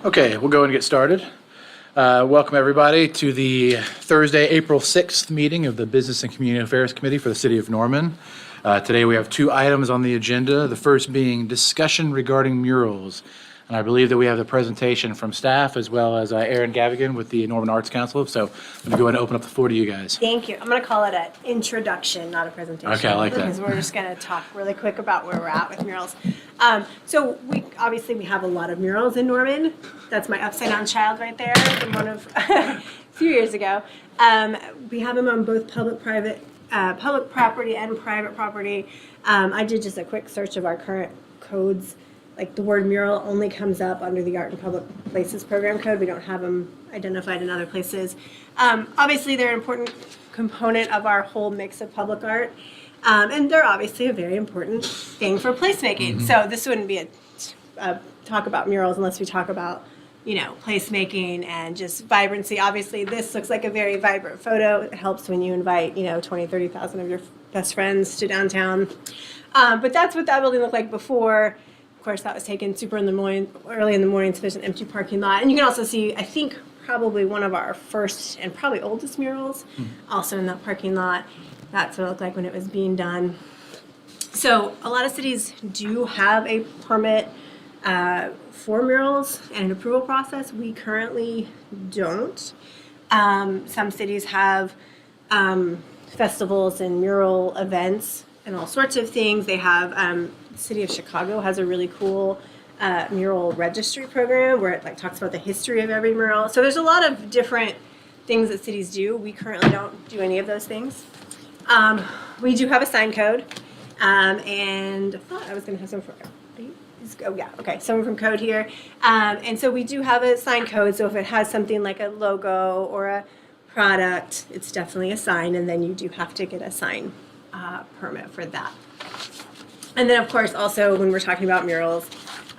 Okay, we'll go and get started. Welcome, everybody, to the Thursday, April 6th meeting of the Business and Community Affairs Committee for the City of Norman. Today, we have two items on the agenda, the first being discussion regarding murals. And I believe that we have the presentation from staff as well as Erin Gavigan with the Norman Arts Council. So I'm going to go ahead and open up the floor to you guys. Thank you. I'm going to call it an introduction, not a presentation. Okay, I like that. Because we're just going to talk really quick about where we're at with murals. So we have a lot of murals in Norman. That's my upside down child right there from one of a few years ago. We have them on both public property and private property. I did just a quick search of our current codes. Like the word mural only comes up under the Art in Public Places Program Code. We don't have them identified in other places. Obviously, they're an important component of our whole mix of public art. And they're obviously a very important thing for placemaking. Mm-hmm. So this wouldn't be a talk about murals unless we talk about, placemaking and just vibrancy. Obviously, this looks like a very vibrant photo. It helps when you invite, 20, 30,000 of your best friends to downtown. But that's what that building looked like before. Of course, that was taken super early in the morning, so there's an empty parking lot. And you can also see, I think, probably one of our first and probably oldest murals, also in that parking lot. That's what it looked like when it was being done. So a lot of cities do have a permit for murals and an approval process. We currently don't. Some cities have festivals and mural events and all sorts of things. They have, the city of Chicago has a really cool mural registry program where it talks about the history of every mural. So there's a lot of different things that cities do. We currently don't do any of those things. We do have a sign code, and I thought I was going to have some someone from code here. And so we do have a sign code, so if it has something like a logo or a product, it's definitely a sign, and then you do have to get a sign permit for that. And then, of course, also when we're talking about murals,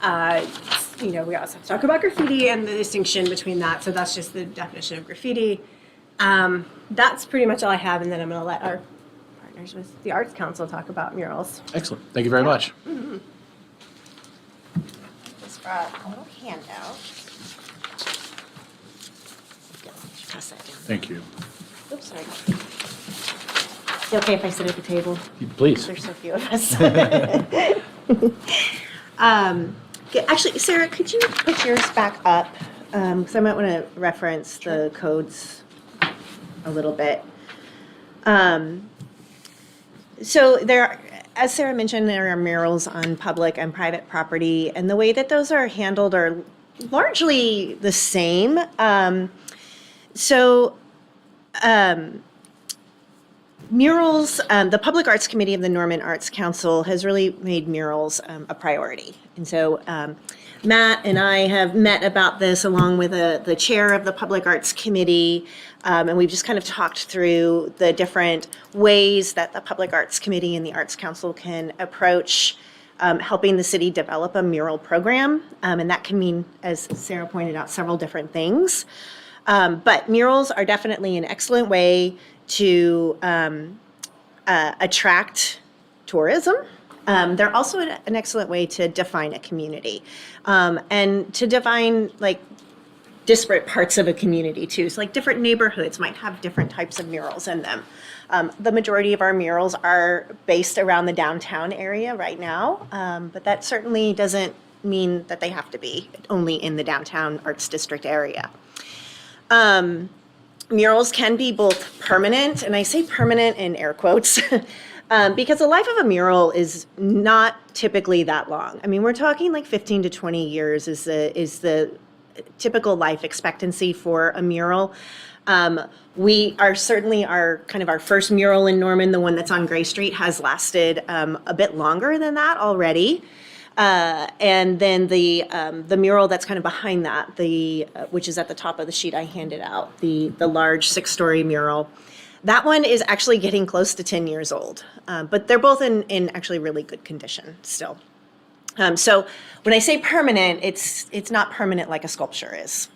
we also have to talk about graffiti and the distinction between that. So that's just the definition of graffiti. That's pretty much all I have, and then I'm going to let our partners with the Arts Council talk about murals. Excellent. Thank you very much. Mm-hmm. Just brought a little handout. Pass that down. Thank you. Oops, sorry. Is it okay if I sit at the table? Please. There's so few of us. Actually, Sarah, could you put yours back up? Because I might want to reference the codes a little bit. So there, as Sarah mentioned, there are murals on public and private property, and the way that those are handled are largely the same. Murals, the Public Arts Committee of the Norman Arts Council has really made murals a priority. And so Matt and I have met about this along with the chair of the Public Arts Committee, and we've just kind of talked through the different ways that the Public Arts Committee and the Arts Council can approach helping the city develop a mural program. And that can mean, as Sarah pointed out, several different things. But murals are definitely an excellent way to attract tourism. They're also an excellent way to define a community and to define disparate parts of a community too. So different neighborhoods might have different types of murals in them. The majority of our murals are based around the downtown area right now, but that certainly doesn't mean that they have to be only in the downtown arts district area. Murals can be both permanent, and I say permanent in air quotes, because the life of a mural is not typically that long. I mean, we're talking 15 to 20 years is the typical life expectancy for a mural. We are certainly our first mural in Norman, the one that's on Gray Street, has lasted a bit longer than that already. And then the mural that's kind of behind that, which is at the top of the sheet I handed out, the large 6-story mural, that one is actually getting close to 10 years old. But they're both in actually really good condition still. So when I say permanent, it's not permanent like a sculpture is.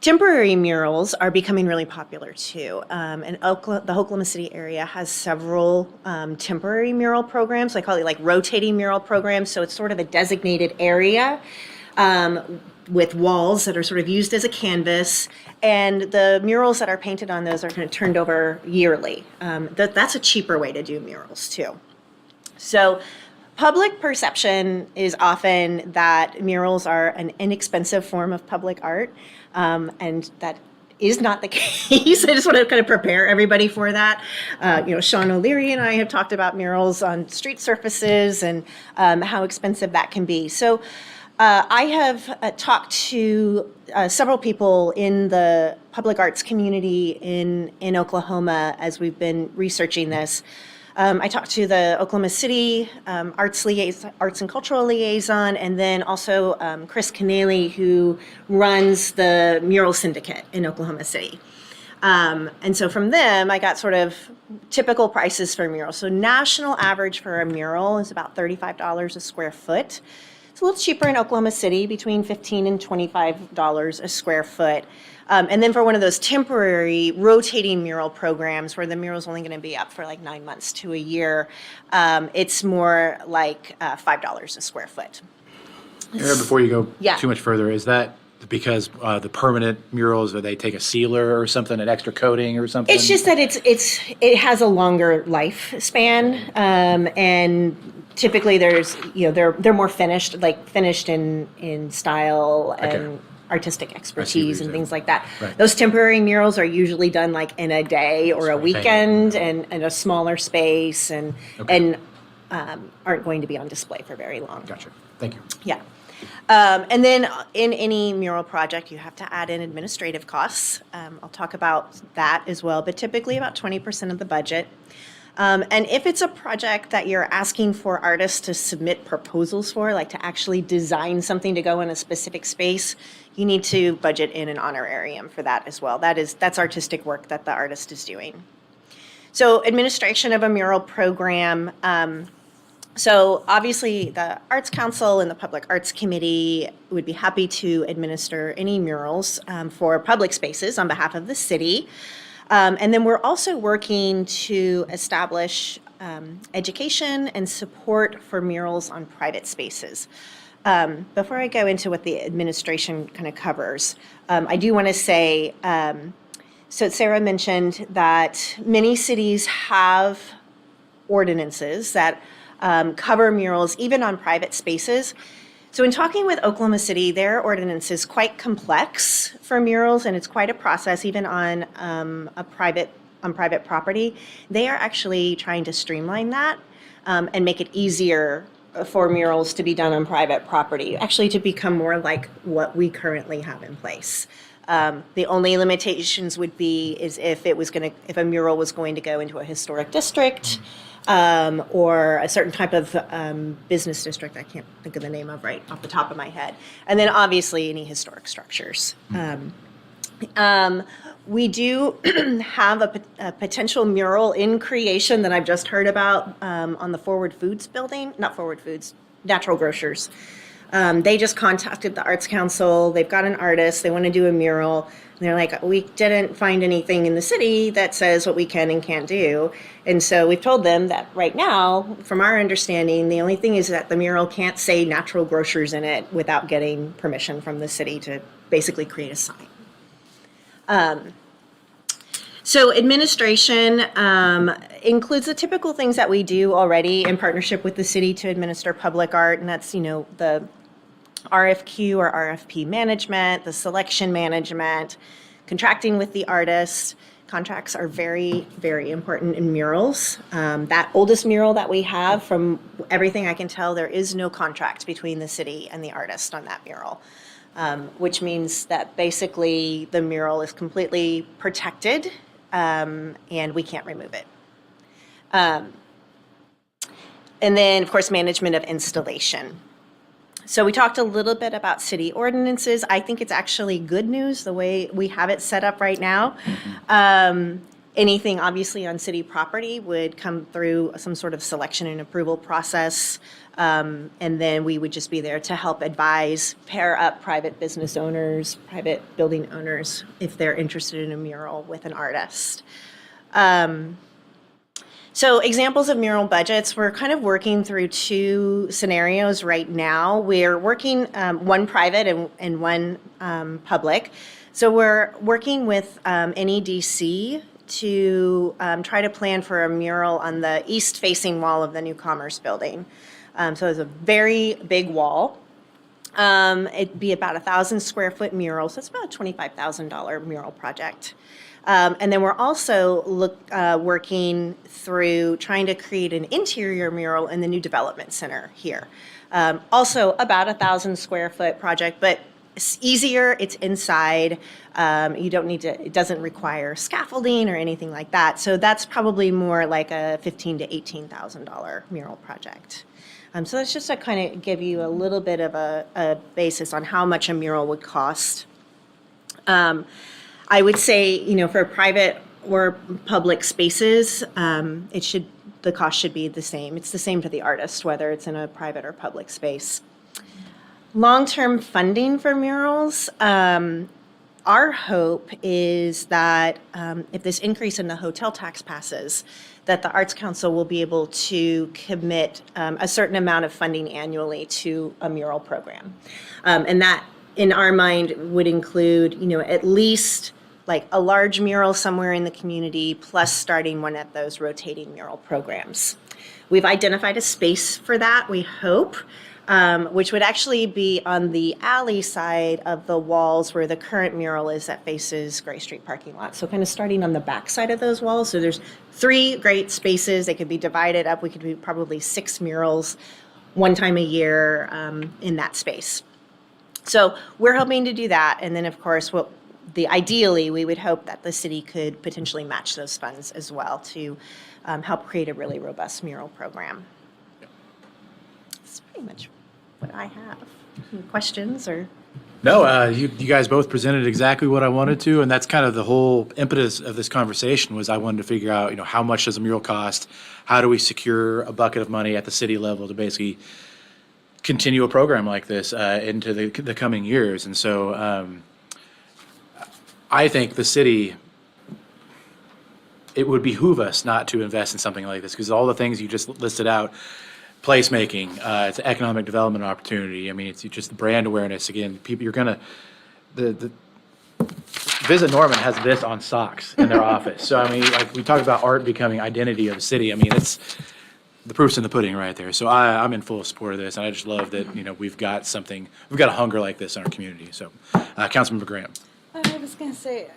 Temporary murals are becoming really popular too. And the Oklahoma City area has several temporary mural programs. I call it like rotating mural programs. So it's sort of a designated area with walls that are sort of used as a canvas. And the murals that are painted on those are kind of turned over yearly. That's a cheaper way to do murals too. So public perception is often that murals are an inexpensive form of public art, and that is not the case. I just want to kind of prepare everybody for that. Sean O'Leary and I have talked about murals on street surfaces and how expensive that can be. So I have talked to several people in the public arts community in Oklahoma as we've been researching this. I talked to the Oklahoma City Arts and Cultural Liaison, and then also Chris Keneally, who runs the Mural Syndicate in Oklahoma City. And so from them, I got sort of typical prices for murals. So national average for a mural is about $35 a square foot. It's a little cheaper in Oklahoma City, between $15 and $25 a square foot. And then for one of those temporary rotating mural programs where the mural's only going to be up for like 9 months to a year, it's more like $5 a square foot. Aaron, before you go Yeah. too much further, is that because the permanent murals, or they take a sealer or something, an extra coating or something? It's just that it has a longer lifespan, and typically they're more finished in style and Okay. artistic I see what expertise you're and saying. things like that. Right. Those temporary murals are usually done like in a day or a Sort of thing. weekend and in a smaller space and Okay. aren't going to be on display for very long. Gotcha. Thank you. Yeah. And then in any mural project, you have to add in administrative costs. I'll talk about that as well, but typically about 20% of the budget. And if it's a project that you're asking for artists to submit proposals for, like to actually design something to go in a specific space, you need to budget in an honorarium for that as well. That's artistic work that the artist is doing. So administration of a mural program. So obviously the Arts Council and the Public Arts Committee would be happy to administer any murals for public spaces on behalf of the city. And then we're also working to establish education and support for murals on private spaces. Before I go into what the administration kind of covers, I do want to say, so Sarah mentioned that many cities have ordinances that cover murals even on private spaces. So in talking with Oklahoma City, their ordinance is quite complex for murals, and it's quite a process even on private property. They are actually trying to streamline that and make it easier for murals to be done on private property, actually to become more like what we currently have in place. The only limitations would be is if a mural was going to go into a historic district, or a certain type of business district I can't think of the name of right off the top of my head. And then obviously any historic structures. We do have a potential mural in creation that I've just heard about on the Forward Foods building, not Forward Foods, Natural Grocers. They just contacted the Arts Council. They've got an artist. They want to do a mural. And they're like, we didn't find anything in the city that says what we can and can't do. And so we've told them that right now, from our understanding, the only thing is that the mural can't say Natural Grocers in it without getting permission from the city to basically create a sign. So administration includes the typical things that we do already in partnership with the city to administer public art, and that's, the RFQ or RFP management, the selection management, contracting with the artist. Contracts are very, very important in murals. That oldest mural that we have, from everything I can tell, there is no contract between the city and the artist on that mural, which means that basically the mural is completely protected and we can't remove it. And then, of course, management of installation. So we talked a little bit about city ordinances. I think it's actually good news the way we have it set up right now. Anything obviously on city property would come through some sort of selection and approval process. And then we would just be there to help advise, pair up private business owners, private building owners, if they're interested in a mural with an artist. So examples of mural budgets, we're kind of working through two scenarios right now. We're working one private and one public. So we're working with NEDC to try to plan for a mural on the east-facing wall of the new Commerce Building. So it's a very big wall. It'd be about 1,000 square foot mural, so it's about a $25,000 mural project. And then we're also working through trying to create an interior mural in the new development center here. Also about 1,000 square foot project, but it's easier, it's inside. You don't need to, it doesn't require scaffolding or anything like that. So that's probably more like a $15,000 to $18,000 mural project. So that's just to kind of give you a little bit of a basis on how much a mural would cost. I would say, for private or public spaces, the cost should be the same. It's the same for the artist, whether it's in a private or public space. Long-term funding for murals, our hope is that if this increase in the hotel tax passes, that the Arts Council will be able to commit a certain amount of funding annually to a mural program. And that, in our mind, would include, at least like a large mural somewhere in the community, plus starting one of those rotating mural programs. We've identified a space for that, we hope, which would actually be on the alley side of the walls where the current mural is that faces Gray Street parking lot. So kind of starting on the back side of those walls. So there's 3 great spaces. They could be divided up. We could do probably 6 murals one time a year in that space. So we're hoping to do that. And then, of course, ideally, we would hope that the city could potentially match those funds as well to help create a really robust mural program. That's pretty much what I have. Any questions or? No, you guys both presented exactly what I wanted to, and that's kind of the whole impetus of this conversation was I wanted to figure out, how much does a mural cost? How do we secure a bucket of money at the city level to basically continue a program like this into the coming years? And so I think the city, it would behoove us not to invest in something like this because all the things you just listed out, placemaking, it's an economic development opportunity. I mean, it's just brand awareness. Again, people, the Visit Norman has this on socks in their office. So, I mean, like we talked about art becoming identity of the city. I mean, it's the proof's in the pudding right there. So I'm in full support of this. And I just love that, we've got a hunger like this in our community. So, Councilmember Graham. I was going to say,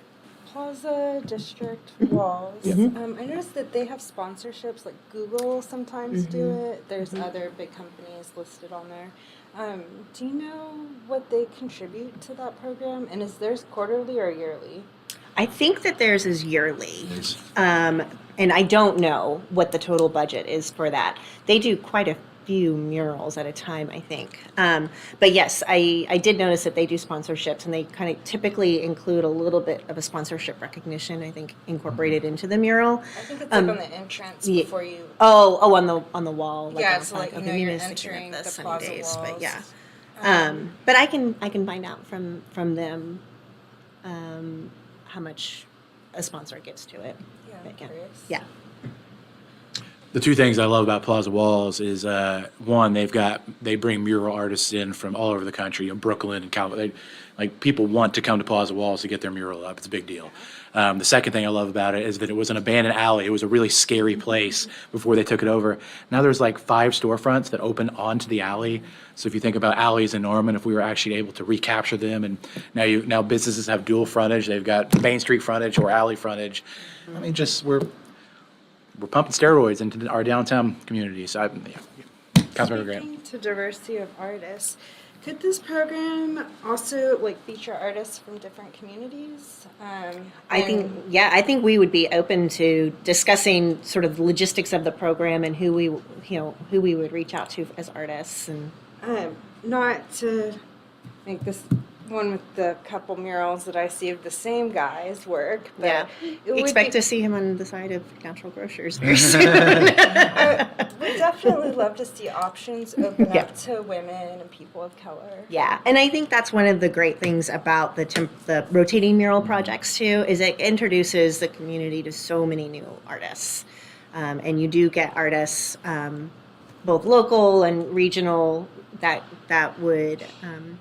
Plaza District Walls. I noticed that they have sponsorships, like Google sometimes do it. There's other big companies listed on there. Do you know what they contribute to that program? And is theirs quarterly or yearly? I think that theirs is yearly. And I don't know what the total budget is for that. They do quite a few murals at a time, I think. But yes, I did notice that they do sponsorships, and they kind of typically include a little bit of a sponsorship recognition, I think, incorporated into the mural. I think it's like on the entrance before you. Oh, on the wall. Yeah, on so like okay, you're maybe I was thinking entering of the sunny plaza days, walls. but yeah. But I can find out from them how much a sponsor gets to it. Yeah, But I'm curious. Yeah. The 2 things I love about Plaza Walls is one, they bring mural artists in from all over the country, Brooklyn and California. Like people want to come to Plaza Walls to get their mural up. It's a big deal. The second thing I love about it is that it was an abandoned alley. It was a really scary place before they took it over. Now there's like 5 storefronts that open onto the alley. So if you think about alleys in Norman, if we were actually able to recapture them, and now businesses have dual frontage. They've got Main Street frontage or alley frontage. I mean, we're pumping steroids into our downtown communities. Councilmember Grant. Speaking to diversity of artists, could this program also feature artists from different communities? I think we would be open to discussing sort of the logistics of the program and who we would reach out to as artists and. Not to make this one with the couple murals that I see of the same guy's work. But Yeah. it would Expect be- to see him on the side of Natural Grocers very soon. I would definitely love to see options open Yeah. up to women and people of color. Yeah, and I think that's one of the great things about the rotating mural projects too, is it introduces the community to so many new artists. And you do get artists, both local and regional, that would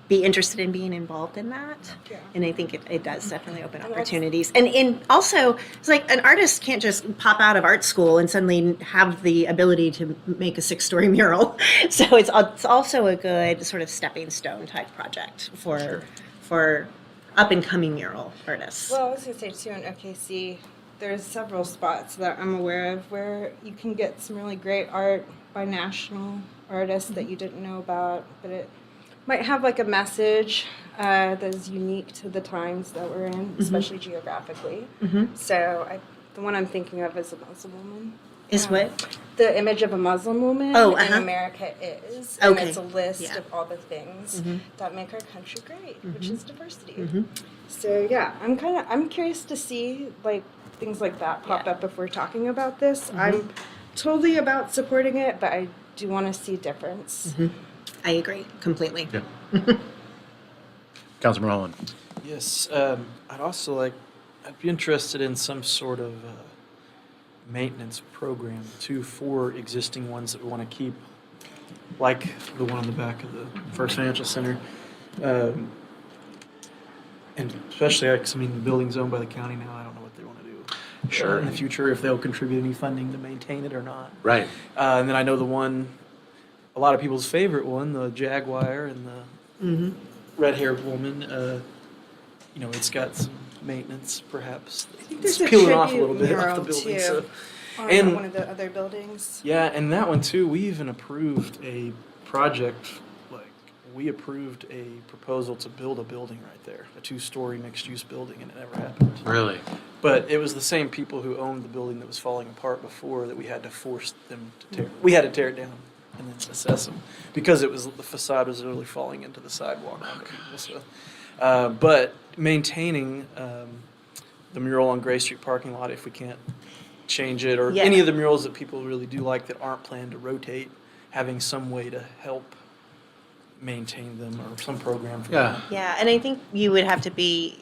be interested in being involved in that. Yeah. And I think it does definitely open And that's- opportunities. And also, it's like an artist can't just pop out of art school and suddenly have the ability to make a 6-story mural. So it's also a good sort of stepping stone type project for up and coming mural artists. Well, I was going to say too, in OKC, there's several spots that I'm aware of where you can get some really great art by national artists that you didn't know about, but it might have like a message that is unique to the times that we're in, especially geographically. So the one I'm thinking of is a Muslim woman. Is what? The image of a Muslim woman Oh, in uh-huh. America is, and Okay. it's a list Yeah. of all the things that make our country great, which is diversity. So yeah, I'm curious to see like things like that pop Yeah. up if we're talking about this. I'm totally about supporting it, but I do want to see difference. I agree completely. Yeah. Councilman Holland. Yes, I'd be interested in some sort of maintenance program too for existing ones that we want to keep, like the one on the back of the First Financial Center. And especially, because the building's owned by the county now, I don't know what they want to do. Sure. In the future, if they'll contribute any funding to maintain it or not. Right. And then I know the one, a lot of people's favorite one, the Jaguar and the red-haired woman. It's got some maintenance, perhaps. There's It's a peeling off a tribute little bit off the mural, building. too. So. On And- one of the other buildings. Yeah, and that one too. We even approved a project. We approved a proposal to build a building right there, a 2-story mixed-use building, and it never happened. Really? But it was the same people who owned the building that was falling apart before that we had to force them to tear. We had to tear it down and then assess them because it was the facade was literally falling into the sidewalk. So, but maintaining the mural on Gray Street parking lot, if we can't change it, or Yeah. any of the murals that people really do like that aren't planned to rotate, having some way to help maintain them or some program for Yeah. them. Yeah, and I think you would have to be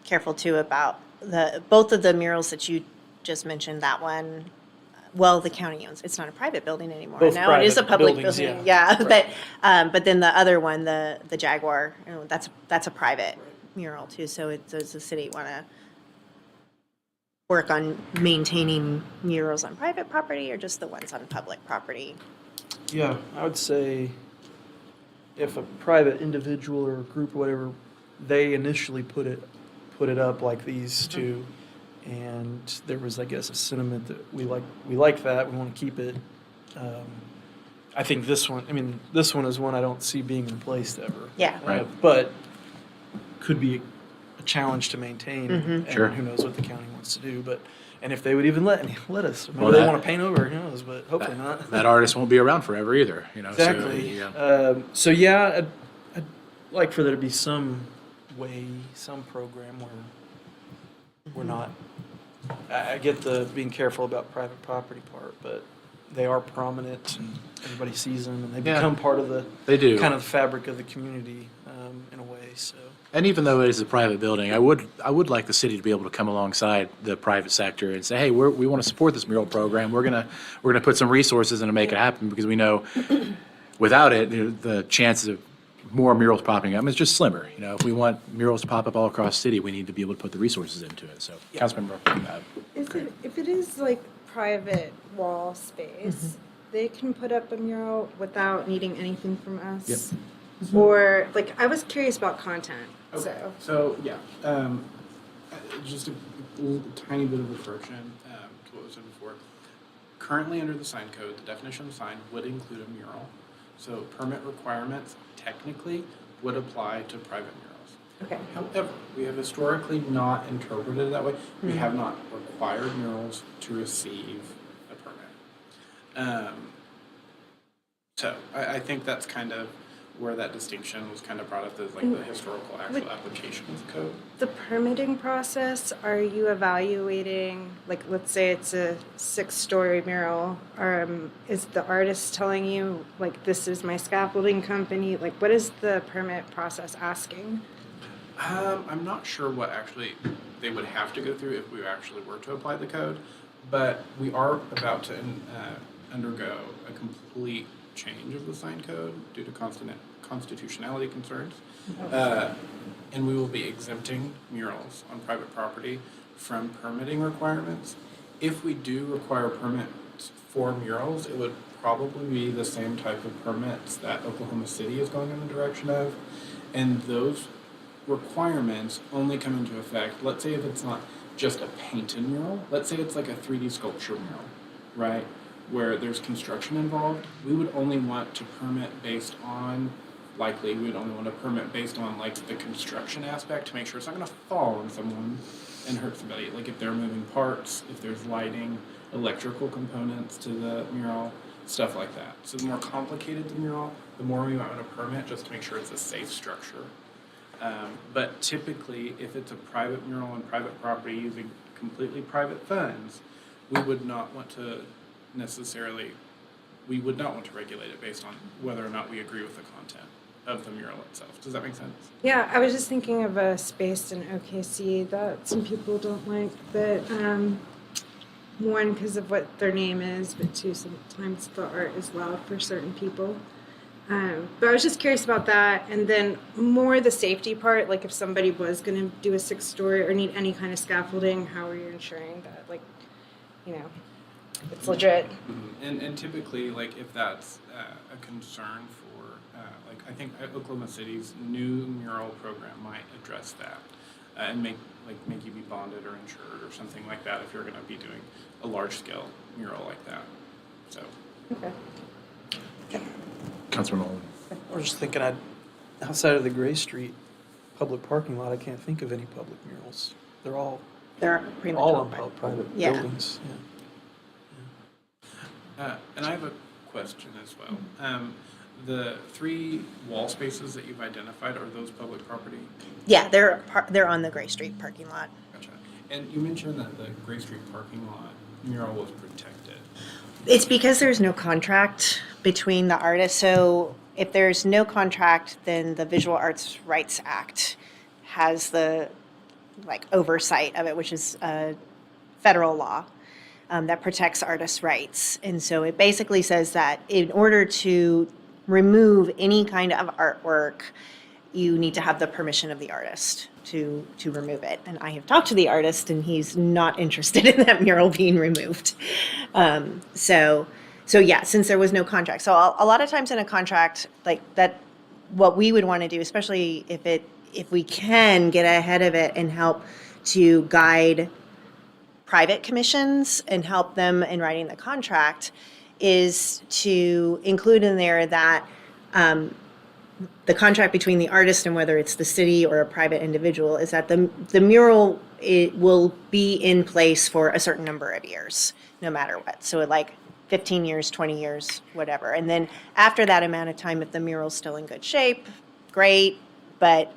careful too about both of the murals that you just mentioned. That one, well, the county owns. It's not a private building anymore. Both No, it is a private public buildings, building. yeah. Yeah, but then the other one, the Jaguar, that's a private mural too. So does the city want to work on maintaining murals on private property or just the ones on public property? Yeah, I would say if a private individual or group or whatever, they initially put it up like these two, and there was, I guess, a sentiment that we like that, we want to keep it. I think this one is one I don't see being replaced ever. Yeah. Right. But could be a challenge to maintain, and Sure. who knows what the county wants to do, and if they would even let us. Maybe Well, they that- want to paint over, who knows, but hopefully not. That artist won't be around forever either, so, Exactly. yeah. So yeah, I'd like for there to be some way, some program where we're not. I get the being careful about private property part, but they are prominent and everybody sees them, and they Yeah. become part of the They do. kind of fabric of the community in a way. So And even though it is a private building, I would like the city to be able to come alongside the private sector and say, hey, we want to support this mural program. We're gonna put some resources in to make it happen, because we know without it, the chances of more murals popping up is just slimmer. If we want murals to pop up all across the city, we need to be able to put the resources into it. So, Councilmember. If it is like private wall space, they can put up a mural without needing anything from us. Yep. Or like I was curious about content. So yeah, just a tiny bit of a correction to what was said before. Currently, under the sign code, the definition of sign would include a mural. So permit requirements technically would apply to private murals. Okay. However, we have historically not interpreted it that way. We have not required murals to receive a permit. So I think that's kind of where that distinction was kind of brought up as like the historical actual application of the code. The permitting process, are you evaluating, like, let's say it's a 6-story mural, is the artist telling you, like, this is my scaffolding company? Like, what is the permit process asking? I'm not sure what actually they would have to go through if we actually were to apply the code, but we are about to undergo a complete change of the sign code due to constitutionality concerns. And we will be exempting murals on private property from permitting requirements. If we do require permits for murals, it would probably be the same type of permits that Oklahoma City is going in the direction of. And those requirements only come into effect, let's say if it's not just a painted mural, let's say it's like a 3D sculpture mural, right? Where there's construction involved, we would only want to permit based on, likely, we would only want to permit based on like the construction aspect to make sure it's not going to fall on someone and hurt somebody. Like if they're moving parts, if there's lighting, electrical components to the mural, stuff like that. So the more complicated the mural, the more we might want to permit just to make sure it's a safe structure. But typically, if it's a private mural on private property using completely private funds, we would not want to regulate it based on whether or not we agree with the content of the mural itself. Does that make sense? Yeah, I was just thinking of a space in OKC that some people don't like, but one, because of what their name is, but two, sometimes the art is loud for certain people. But I was just curious about that, and then more the safety part, like if somebody was going to do a 6-story or need any kind of scaffolding, how are you ensuring that, like, you know, it's legit? Mm-hmm. And typically, like if that's a concern for, like I think Oklahoma City's new mural program might address that and make you be bonded or insured or something like that if you're going to be doing a large scale mural like that. So. Okay. Councilor Nolan. I was just thinking, outside of the Gray Street public parking lot, I can't think of any public murals. They're They're pretty much all all on private. private Yeah. buildings. Yeah. And I have a question as well. The 3 wall spaces that you've identified, are those public property? Yeah, they're on the Gray Street parking lot. Gotcha. And you mentioned that the Gray Street parking lot mural was protected. It's because there's no contract between the artists. So if there's no contract, then the Visual Arts Rights Act has the oversight of it, which is a federal law that protects artists' rights. And so it basically says that in order to remove any kind of artwork, you need to have the permission of the artist to remove it. And I have talked to the artist, and he's not interested in that mural being removed. So yeah, since there was no contract. So a lot of times in a contract like that, what we would want to do, especially if we can get ahead of it and help to guide private commissions and help them in writing the contract, is to include in there that the contract between the artist and whether it's the city or a private individual is that the mural, it will be in place for a certain number of years, no matter what. So like 15 years, 20 years, whatever. And then after that amount of time, if the mural's still in good shape, great. But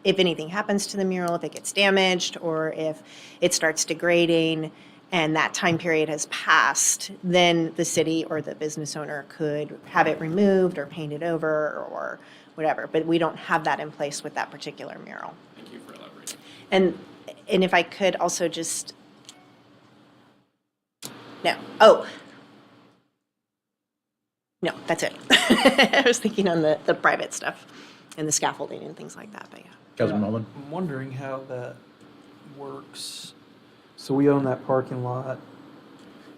if anything happens to the mural, if it gets damaged or if it starts degrading and that time period has passed, then the city or the business owner could have it removed or painted over or whatever. But we don't have that in place with that particular mural. Thank you for elaborating. And if I could also just, no, that's it. I was thinking on the private stuff and the scaffolding and things like that, but yeah. Councilor Nolan. I'm wondering how that works. So we own that parking lot,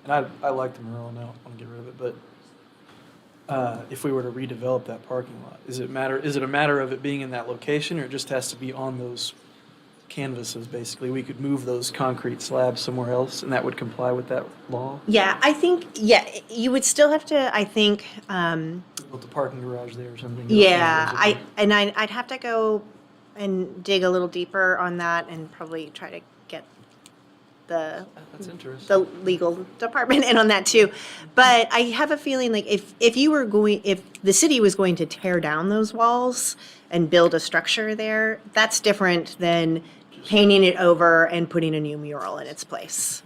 and I like the mural and I don't want to get rid of it, but if we were to redevelop that parking lot, is it a matter of it being in that location, or it just has to be on those canvases, basically? We could move those concrete slabs somewhere else, and that would comply with that law? Yeah, I think, you would still have to, I think, Built a parking garage there or something? yeah, I'd have to go and dig a little deeper on that and probably try to get That's interesting. the legal department in on that too. But I have a feeling like if the city was going to tear down those walls and build a structure there, that's different than painting it over and putting a new mural in its place.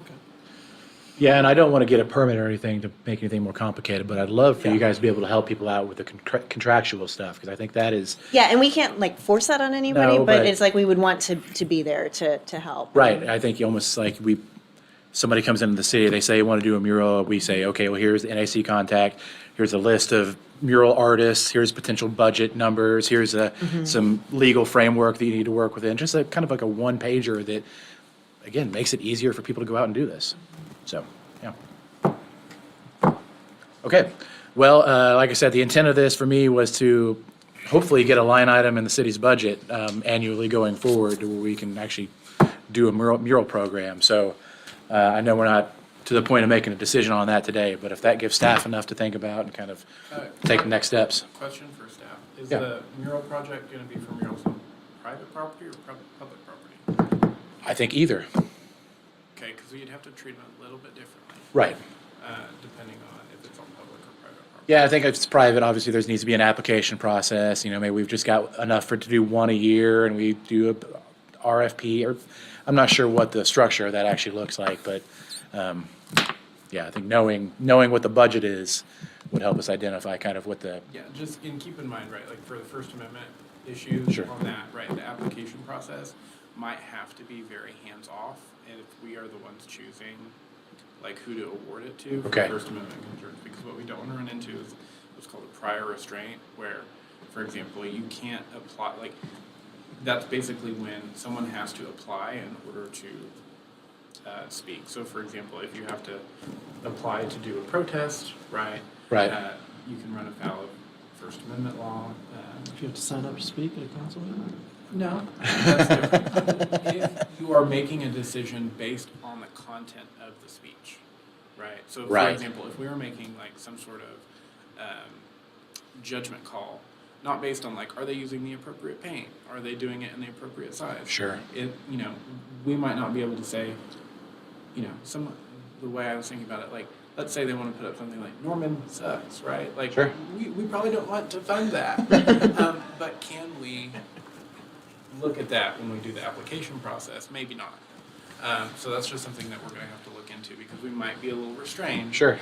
Yeah, and I don't want to get a permit or anything to make anything more complicated, but I'd love for you guys to be able to help people out with the contractual stuff, because I think that is, Yeah, and we can't like force that on anybody, No, but but- it's like we would want to be there to help. right, I think you almost like somebody comes into the city, they say they want to do a mural, we say, okay, well, here's the NAC contact, here's a list of mural artists, here's potential budget numbers, here's some legal framework that you need to work within, just a kind of like a one-pager that, again, makes it easier for people to go out and do this. So, yeah. Okay, well, like I said, the intent of this for me was to hopefully get a line item in the city's budget annually going forward to where we can actually do a mural program. So I know we're not to the point of making a decision on that today, but if that gives staff enough to think about and kind of take the next steps. Question for staff. Is Yeah. the mural project going to be for murals on private property or public property? I think either. Okay, because you'd have to treat them a little bit differently, Right. depending on if it's on public or private property. Yeah, I think if it's private, obviously there needs to be an application process. You know, maybe we've just got enough to do one a year and we do a RFP, or I'm not sure what the structure of that actually looks like, but yeah, I think knowing what the budget is would help us identify kind of what the, Yeah, just keep in mind, right, like for the First Amendment issues Sure. on that, right, the application process might have to be very hands-off, and if we are the ones choosing, like, who to award it to for Okay. First Amendment concerns, because what we don't want to run into is what's called a prior restraint, where, for example, you can't apply, like, that's basically when someone has to apply in order to speak. So, for example, if you have to apply to do a protest, right? Right. You can run afoul of First Amendment law. If you have to sign up to speak at a council meeting? No, that's different. If you are making a decision based on the content of the speech, right? So, for Right. example, if we were making like some sort of judgment call, not based on like, are they using the appropriate paint? Are they doing it in the appropriate size? Sure. We might not be able to say, the way I was thinking about it, like, let's say they want to put up something like Norman sucks, right? Like, Sure. we probably don't want to fund that. But can we look at that when we do the application process? Maybe not. So that's just something that we're going to have to look into, because we might be a little restrained sure.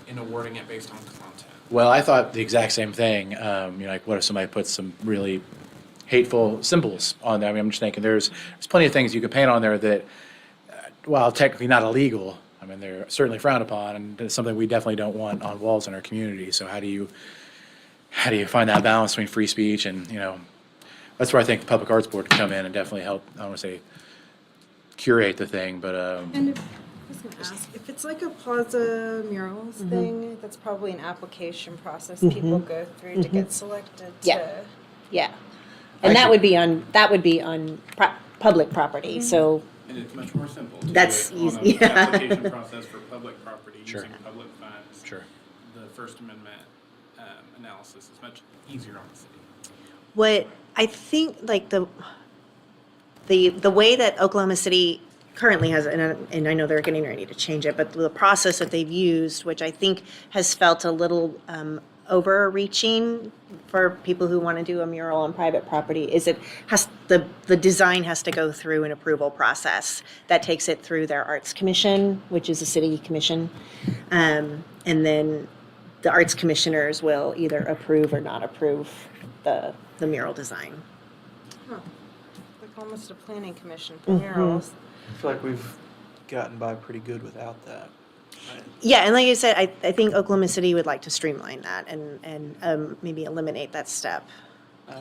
in awarding it based on content. Well, I thought the exact same thing. Like, what if somebody puts some really hateful symbols on there? I mean, I'm just thinking there's plenty of things you can paint on there that, while technically not illegal, I mean, they're certainly frowned upon, and it's something we definitely don't want on walls in our community. So how do you find that balance between free speech and, that's where I think the Public Arts Board can come in and definitely help, I don't want to say curate the thing, but, And I was gonna ask, if it's like a Plaza Murals thing, that's probably an application process people go through to get selected to. Yeah. Yeah. And that would be on public property, so, And it's much more simple to That's do it on easy, an yeah. application process for public property Sure. using public funds. Sure. The First Amendment analysis is much easier on the city. what I think, like, the way that Oklahoma City currently has, and I know they're getting ready to change it, but the process that they've used, which I think has felt a little overreaching for people who want to do a mural on private property, is the design has to go through an approval process that takes it through their arts commission, which is a city commission, and then the arts commissioners will either approve or not approve the mural design. Huh. Like almost a planning commission for murals. I feel like we've gotten by pretty good without that. Right? Yeah, and like I said, I think Oklahoma City would like to streamline that and maybe eliminate that step. Yeah, I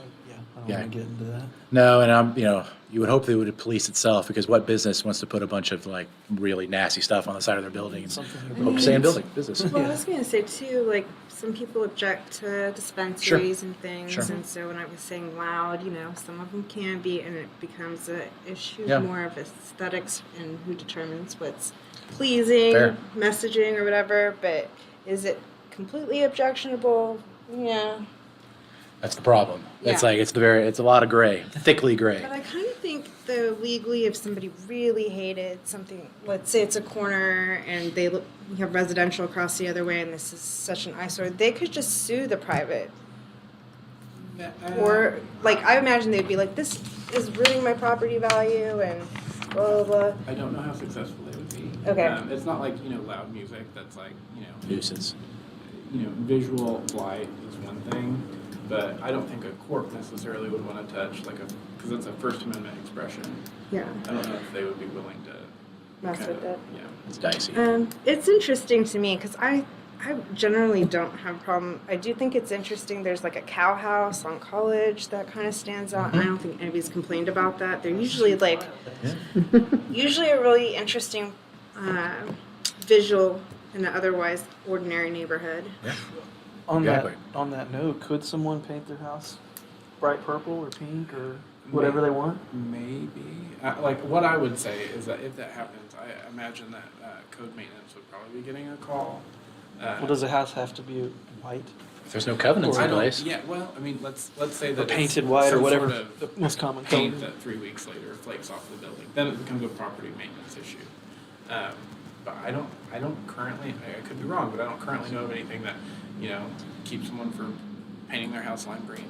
don't Yeah. want to get into that. no, and you would hope they would police itself, because what business wants to put a bunch of like really nasty stuff on the side of their building and Something hope to stay in building business? Well, I was gonna say too, like, some people object to dispensaries and things, Sure. and so when I was saying loud, some of them can be, and it becomes a issue Yeah. more of aesthetics and who determines what's pleasing, Fair. messaging or whatever, but is it completely objectionable? Yeah. That's the problem. It's Yeah. like, it's a lot of gray, thickly gray. But I kind of think though legally, if somebody really hated something, let's say it's a corner and we have residential across the other way, and this is such an eyesore, they could just sue the private. Or like I imagine they'd be like, this is ruining my property value and blah blah blah. I don't know how successful they would be. Okay. It's not like, loud music that's like, Nuisance. Visual blight is one thing, but I don't think a court necessarily would want to touch because it's a First Amendment expression. Yeah. I don't know if they would be willing to Mess kinda- with it. Yeah. It's dicey. It's interesting to me because I generally don't have a problem. I do think it's interesting. There's like a cow house on College that kind of stands out, and I don't think anybody's complained about that. They're usually usually a really interesting visual in an otherwise ordinary neighborhood. On Exactly. that note, could someone paint their house bright purple or pink or whatever they want? Maybe. What I would say is that if that happens, I imagine that code maintenance would probably be getting a call. Well, does a house have to be white? If there's no covenants I in don't- place. Yeah, well, I mean, let's say that Or it's painted white or some whatever sort of the most common color. paint that 3 weeks later flakes off the building, then it becomes a property maintenance issue. But I don't currently, I could be wrong, but I don't currently know of anything that, keeps someone from painting their house lime green.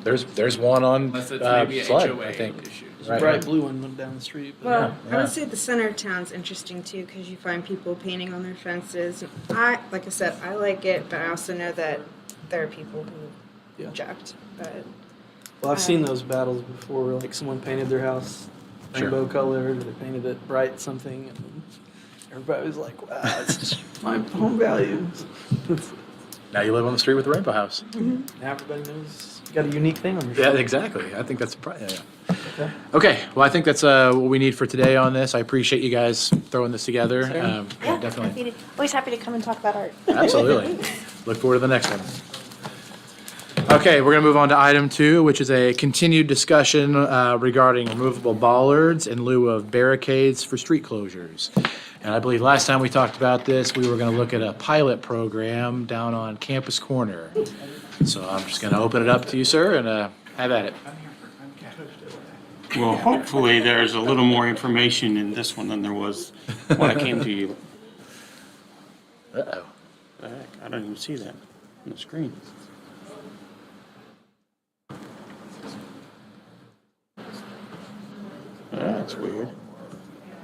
There's one on Unless it's maybe a Flood, HOA I think. issue. There's a Right. bright blue one went down the street. But Well, I Yeah. would say the center of town's interesting too because you find people painting on their fences. Like I said, I like it, but I also know that there are people who Yeah. object. But Well, I've seen those battles before, where like someone painted their house Sure. rainbow colored, or they painted it bright something, and then everybody was like, "Wow, it's my home values." Now you live on the street with the Rainbow House. Now everybody knows you got a unique thing on your Yeah, shoulder. exactly. I think that's yeah. Okay. Okay, well, I think that's what we need for today on this. I appreciate you guys throwing this together. Yeah, Definitely. Always happy to come and talk about art. Absolutely. Look forward to the next one. Okay, we're going to move on to item 2, which is a continued discussion regarding removable bollards in lieu of barricades for street closures. And I believe last time we talked about this, we were going to look at a pilot program down on Campus Corner. So I'm just going to open it up to you, sir, and have at it. Well, hopefully there's a little more information in this one than there was when I came to you. Uh-oh. The heck, I don't even see that on the screen. That's weird.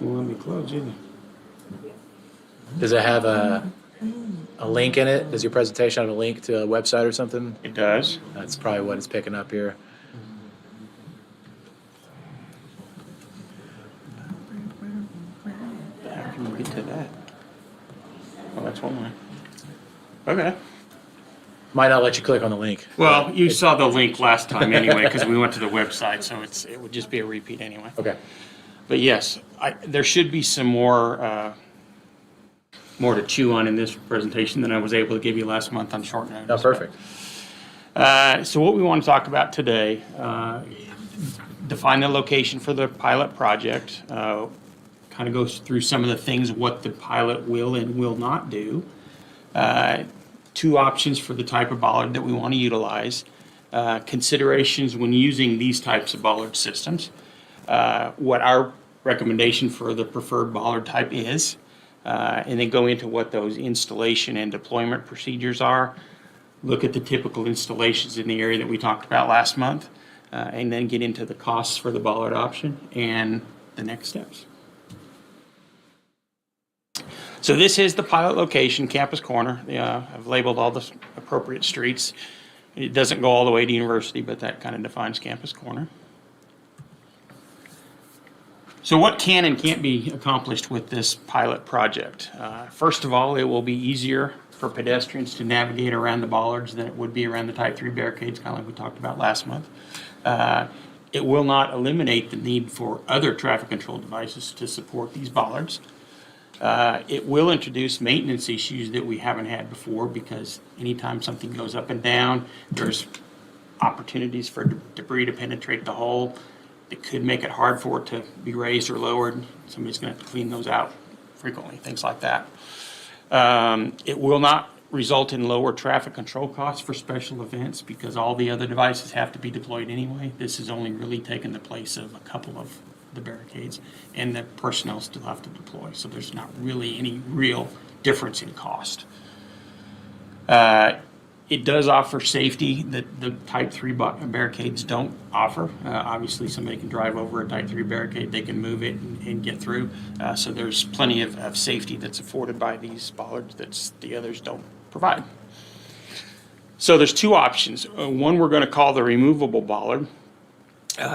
You won't let me close, either. Does it have a link in it? Does your presentation have a link to a website or something? It does. That's probably what it's picking up here. How can we get to that? Oh, that's one way. Okay. Might not let you click on the link. Well, you saw the link last time anyway, because we went to the website, so it would just be a repeat anyway. Okay. But yes, there should be some more to chew on in this presentation than I was able to give you last month on short notice. No, perfect. So what we want to talk about today, define the location for the pilot project, kind of goes through some of the things, what the pilot will and will not do. 2 options for the type of bollard that we want to utilize, considerations when using these types of bollard systems, what our recommendation for the preferred bollard type is, and then go into what those installation and deployment procedures are, look at the typical installations in the area that we talked about last month, and then get into the costs for the bollard option and the next steps. So this is the pilot location, Campus Corner. I've labeled all the appropriate streets. It doesn't go all the way to University, but that kind of defines Campus Corner. So what can and can't be accomplished with this pilot project? First of all, it will be easier for pedestrians to navigate around the bollards than it would be around the Type 3 barricades, kind of like we talked about last month. It will not eliminate the need for other traffic control devices to support these bollards. It will introduce maintenance issues that we haven't had before, because anytime something goes up and down, there's opportunities for debris to penetrate the hole. It could make it hard for it to be raised or lowered. Somebody's going to have to clean those out frequently, things like that. It will not result in lower traffic control costs for special events because all the other devices have to be deployed anyway. This is only really taking the place of a couple of the barricades, and the personnel still have to deploy, so there's not really any real difference in cost. It does offer safety that the Type 3 barricades don't offer. Obviously, somebody can drive over a Type 3 barricade, they can move it and get through. So there's plenty of safety that's afforded by these bollards that the others don't provide. So there's two options. One we're going to call the removable bollard.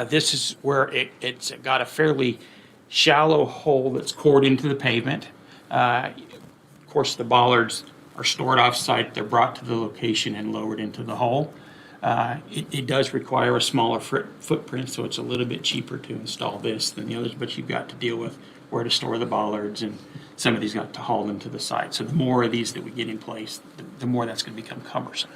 This is where it's got a fairly shallow hole that's cored into the pavement. Of course, the bollards are stored off-site. They're brought to the location and lowered into the hole. It does require a smaller footprint, so it's a little bit cheaper to install this than the others, but you've got to deal with where to store the bollards, and somebody's got to haul them to the site. So the more of these that we get in place, the more that's going to become cumbersome.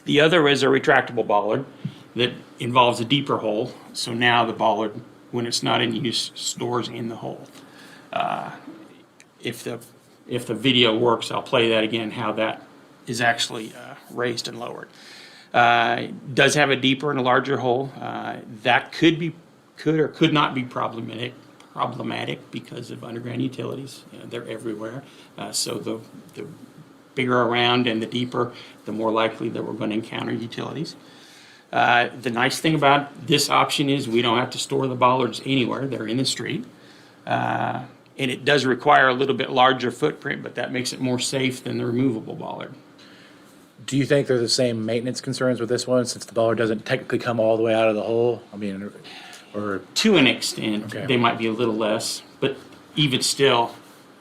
The other is a retractable bollard that involves a deeper hole. So now the bollard, when it's not in use, stores in the hole. If the video works, I'll play that again, how that is actually raised and lowered. It does have a deeper and a larger hole. That could or could not be problematic because of underground utilities. They're everywhere. So the bigger around and the deeper, the more likely that we're going to encounter utilities. The nice thing about this option is we don't have to store the bollards anywhere. They're in the street. And it does require a little bit larger footprint, but that makes it more safe than the removable bollard. Do you think there's the same maintenance concerns with this one, since the bollard doesn't technically come all the way out of the hole? I mean, or To an extent, Okay. they might be a little less, but even still,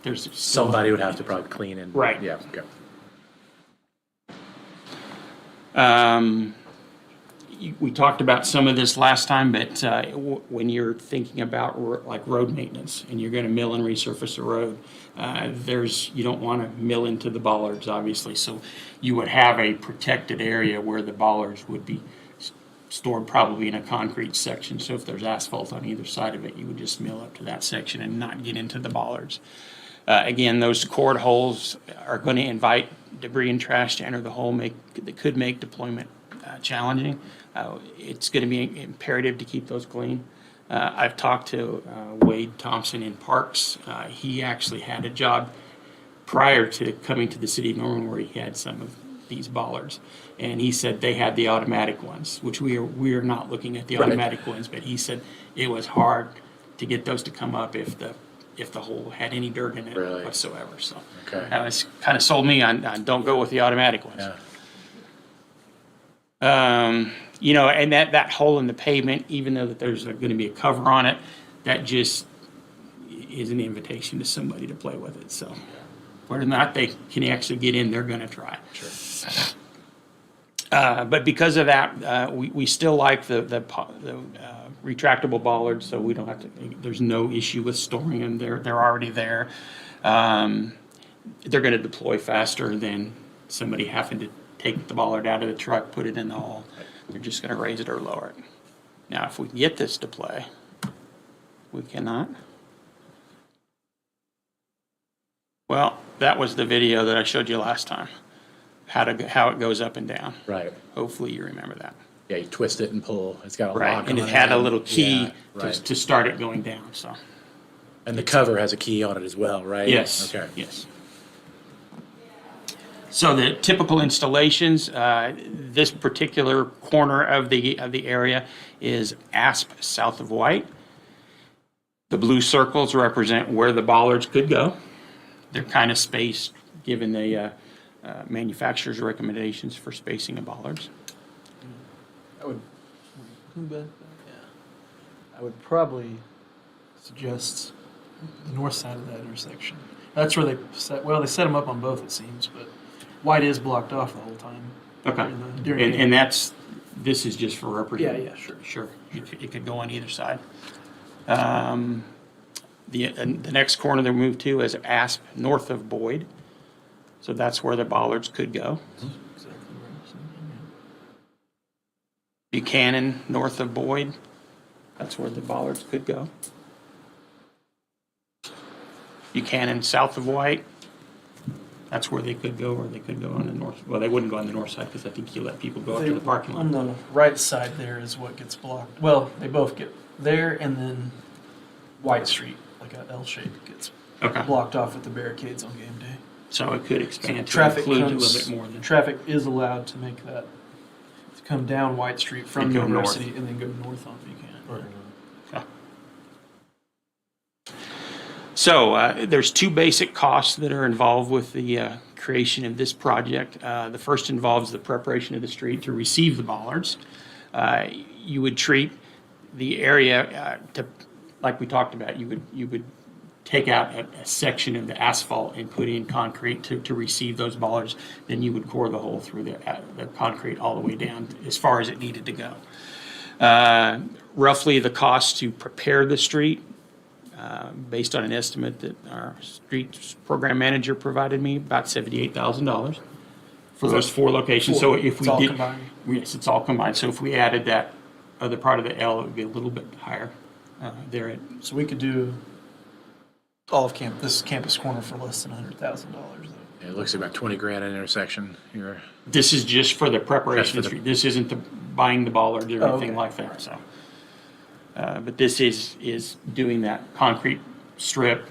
there's still, somebody would have to probably clean and. Right. Yeah, okay. We talked about some of this last time, but when you're thinking about like road maintenance and you're going to mill and resurface a road, you don't want to mill into the bollards, obviously. So you would have a protected area where the bollards would be stored, probably in a concrete section. So if there's asphalt on either side of it, you would just mill up to that section and not get into the bollards. Again, those cored holes are going to invite debris and trash to enter the hole, that could make deployment challenging. It's going to be imperative to keep those clean. I've talked to Wade Thompson in Parks. He actually had a job prior to coming to the city of Norman where he had some of these bollards, and he said they had the automatic ones, which we are not looking at the Right. automatic ones, but he said it was hard to get those to come up if the hole had any dirt in it Really? whatsoever. So Okay. that was kind of sold me on don't go with the automatic ones. Yeah. And that hole in the pavement, even though that there's going to be a cover on it, that just is an invitation to somebody to play with it. So whether or not they can actually get in, they're going to try. Sure. But because of that, we still like the retractable bollards, so we don't have to. There's no issue with storing them. They're already there. They're going to deploy faster than somebody having to take the bollard out of the truck, put it in the hole. They're just going to raise it or lower it. Now, if we can get this to play, we cannot. Well, that was the video that I showed you last time. How it goes up and down. Right. Hopefully you remember that. Yeah, you twist it and pull. It's got a Right, lock and on it had a little Yeah, key right. to start it going down, so. And the cover has a key on it as well, right? Yes, Okay. yes. So the typical installations, this particular corner of the area is Asp south of White. The blue circles represent where the bollards could go. They're kind of spaced given the manufacturer's recommendations for spacing of bollards. I would probably suggest the north side of that intersection. That's where they set them up on both, it seems, but White is blocked off the whole time. Okay, During the- and this is just for representation. Yeah, sure. Sure, it could go on either side. The next corner they move to is Asp north of Boyd. So that's where the bollards could go. Buchanan north of Boyd, that's where the bollards could go. Buchanan south of White, That's where they could go, or they could go on the north. Well, they wouldn't go on the north side because I think you let people go up to the parking lot. On the right side there is what gets blocked. Well, they both get there, and then White Street, like a L shape, gets Okay. blocked off with the barricades on game day. So it could expand to Traffic include a comes, little bit more than. traffic is allowed to make that, to come down White Street from And go north. University and then go north on Buchanan. So there's two basic costs that are involved with the creation of this project. The first involves the preparation of the street to receive the bollards. You would treat the area like we talked about. You would take out a section of the asphalt and put in concrete to receive those bollards. Then you would core the hole through the concrete all the way down as far as it needed to go. Roughly the cost to prepare the street, based on an estimate that our streets program manager provided me, about $78,000 for those 4 locations. So if It's we all did, combined. yes, it's all combined. So if we added that other part of the L, it would be a little bit higher there. So we could do all of this campus corner for less than $100,000 though. It looks like about 20 grand an intersection here. This is just for the preparation of the street. This isn't the buying the bollards or Oh, anything okay. like that. So, but this is doing that concrete strip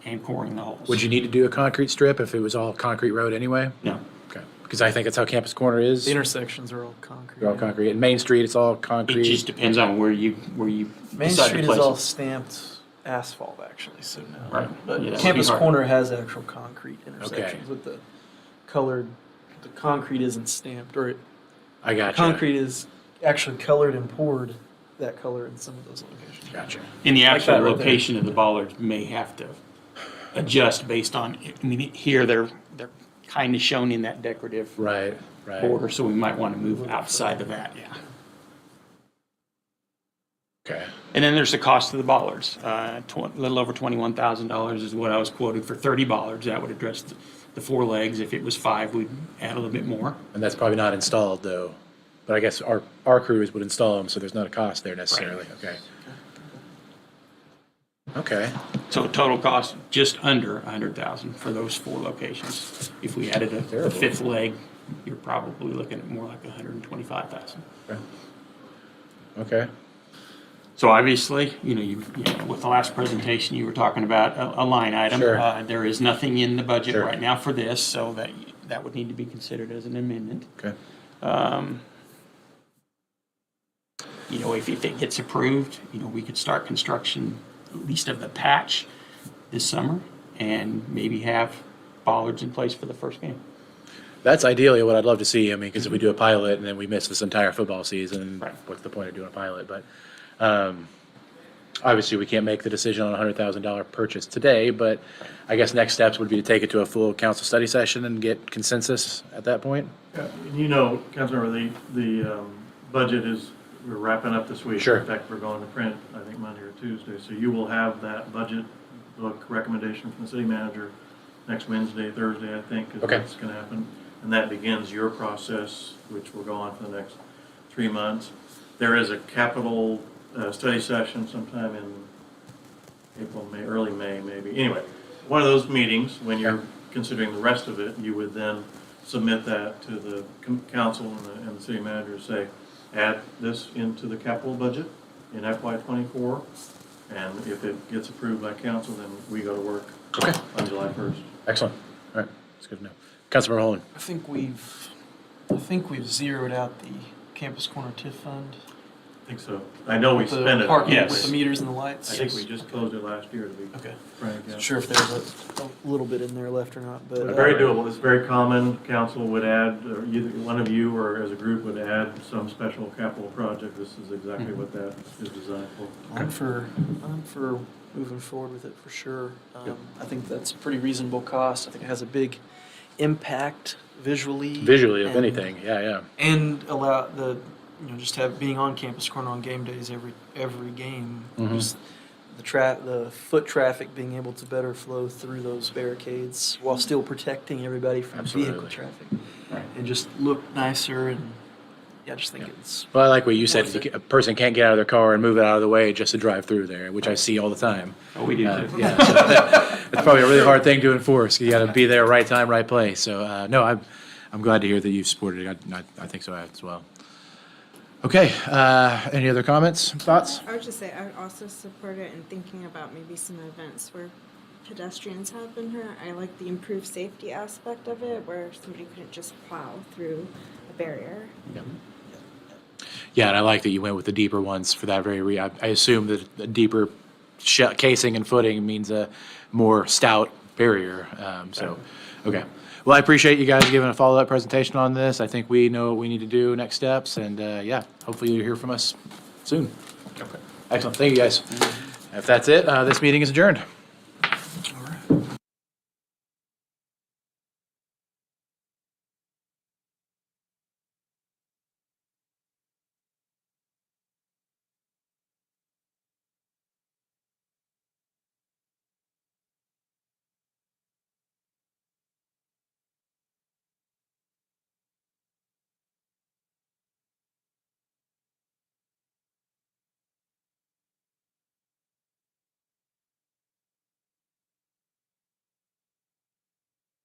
and coring the holes. Would you need to do a concrete strip if it was all concrete road anyway? No. Okay, because I think that's how Campus Corner is. The intersections are all concrete. They're all concrete. And Main Street, it's all It concrete. just depends on where you Main decide Street to is place all it. stamped asphalt actually, so no. Right. But Yeah, that'd Campus be hard. Corner has actual concrete intersections with the concrete isn't stamped, or I got you. concrete is actually colored and poured that color in some of those locations. Gotcha. And the Like actual that right there. location of the bollards may have to adjust based on, I mean, here they're kind of shown in that decorative Right, right. border, so we might want to move outside of that, yeah. Okay. And then there's the cost of the bollards. A little over $21,000 is what I was quoted for 30 bollards. That would address the 4 legs. If it was 5, we'd add a little bit more. And that's probably not installed though. But I guess our crews would install them, so there's not a cost there necessarily. Okay. Okay. So total cost just under 100,000 for those 4 locations. If we added a Terrible. 5th leg, you're probably looking at more like 125,000. Okay. So obviously, you know, with the last presentation, you were talking about a line item. Sure. There is nothing in the budget Sure. right now for this, so that would need to be considered as an amendment. Okay. You know, if it gets approved, you know, we could start construction, at least of the patch this summer, and maybe have bollards in place for the first game. That's ideally what I'd love to see. I mean, because if we do a pilot and then we miss this entire football season, Right. what's the point of doing a pilot? But obviously, we can't make the decision on a $100,000 purchase today. But I guess next steps would be to take it to a full council study session and get consensus at that point. Yeah, you know, Councilmember, the budget is, we're wrapping up this week. Sure. In fact, we're going to print, I think, Monday or Tuesday. So you will have that budget book recommendation from the city manager next Wednesday, Thursday, I think, is Okay. what's going to happen. And that begins your process, which will go on for the next 3 months. There is a capital study session sometime in April, May, early May, maybe. Anyway, one of those meetings, when you're considering the rest of it, you would then submit that to the council and the city manager, say, add this into the capital budget in FY '24, and if it gets approved by council, then we go to work Okay. on July 1st. Excellent. All right. That's good to know. Councilmember Holden. I think we've zeroed out the Campus Corner TIF fund. I think so. I know we With the spent it. parking, Yes. with the meters and the lights. I think we just closed it last year, to be Okay. frank. yeah. Not sure if there's a little bit in there left or not, but. Very doable. It's very common. Council would add, or either one of you or as a group would add some special capital project. This is exactly what that is designed for. I'm for moving forward with it for sure. I think that's a pretty reasonable cost. I think it has a big impact visually. Visually, if and- anything. Yeah. And allow just being on Campus Corner on game days every game. Mhm. Just the foot traffic being able to better flow through those barricades while still protecting everybody from Absolutely. vehicle traffic. Right. And just look nicer and Yeah, I just think it's, Well, I like what you said, a person can't get out of their car and move it out of the way just to drive through there, which I see all the time. Oh, we do too. Yeah, so it's probably a really hard thing to enforce. You got to be there, right time, right place. So, no, I'm glad to hear that you've supported it. I think so as well. Okay, any other comments, thoughts? I would just say I would also support it in thinking about maybe some events where pedestrians have been hurt. I like the improved safety aspect of it, where somebody couldn't just plow through a barrier. Yeah, and I like that you went with the deeper ones for that very reason. I assume that a deeper casing and footing means a more stout barrier. Okay. Well, I appreciate you guys giving a follow-up presentation on this. I think we know what we need to do, next steps, and yeah, hopefully you'll hear from us soon. Okay. Excellent. Thank you, guys. If that's it, this meeting is adjourned.